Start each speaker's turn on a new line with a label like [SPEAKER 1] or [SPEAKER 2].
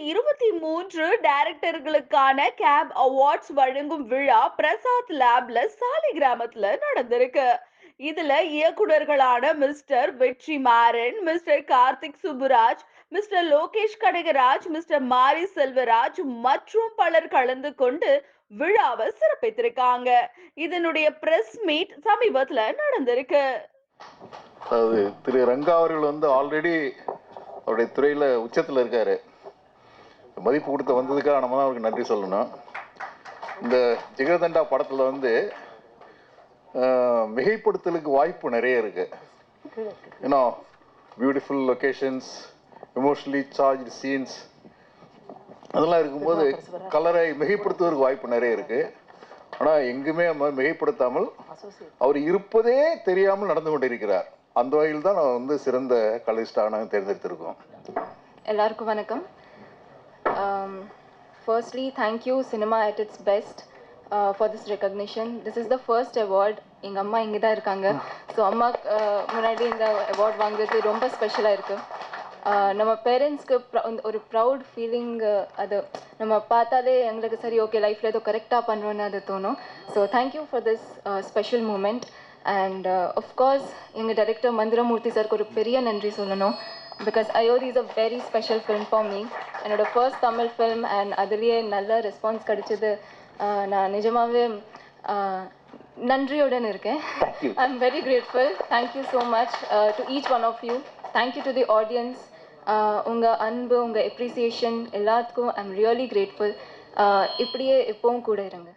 [SPEAKER 1] 2023 டைரக்டர்களுக்கான gap awards வழங்கும் விழா பிரசாத் லேப்ல சாலிகிராமத்துல நடந்திருக்கு. இதுல இயக்குனர்களான mister Vetri Maran, mister Karthik Subbaraj, mister Lokesh Kanagaraj, mister Mari Selvaraj மற்றும் பலர் கலந்து கொண்டு விழாவை சிறப்பித்திருக்காங்க. இதனுடைய பிரஸ் மீட் சமீபத்துல நடந்திருக்கு.
[SPEAKER 2] அதாவது திரு ரங்கா அவர்கள் ஆல்ரெடி அவருடைய துறையில் உச்சத்தில் இருக்கார். மதிப்பு கொடுத்து வந்ததுக்காக நம்ம தான் அவருக்கு நன்றி சொல்லணும். இந்த ஜிகர்தண்டா படத்தில் மிகைப்படுத்தலுக்கு வாய்ப்பு நிறைய இருக்கு. ஏன்னா beautiful locations, emotionally charge scenes, அதெல்லாம் இருக்கும்போது கலரை மிகைப்படுத்துவதற்கு வாய்ப்பு நிறைய இருக்கு. ஆனால் எங்குமே மிகைப்படுத்தாமல் அவர் இருப்பதே தெரியாமல் நடந்து கொண்டிருக்கிறார். அந்த வகையில் தான் நான் சிறந்த கலைஸ்டான தேர்ந்தெடுத்திருக்கோம்.
[SPEAKER 3] எல்லாருக்கும் வணக்கம். Firstly, thank you Cinema at its best for this recognition. This is the first award. எங்க அம்மா இங்கே தான் இருக்காங்க. ஸோ அம்மா முன்னாடி இந்த அவார்ட் வாங்குறது ரொம்ப ஸ்பெஷலாக இருக்கு. நம்ம பேரண்ட்ஸ்க்கு ஒரு ப்ரவுட் ஃபீலிங், அது நம்ம பார்த்தாலே எங்களுக்கு சரி ஓகே லைஃப்பில் ஏதோ கரெக்டாக பண்ணுறோன்னு அது தோணும். So thank you for this special moment. And of course எங்கள் டைரக்டர் மந்திரமூர்த்தி சாருக்கு ஒரு பெரிய நன்றி சொல்லணும். Because Ayothi is a very special film for me. என்னோட ஃபர்ஸ்ட் தமிழ் ஃபிலிம் அண்ட் அதுலேயே நல்ல ரெஸ்பான்ஸ் கிடைச்சது. நான் நிஜமாகவே நன்றியுடன் இருக்கேன். I am very grateful. Thank you so much to each one of you. Thank you to the audience. உங்கள் அன்பு, உங்கள் எப்ரிசியேஷன் எல்லாத்துக்கும் ஐ எம் ரியலி கிரேட்ஃபுல். இப்படியே எப்பவும் கூட இருங்க.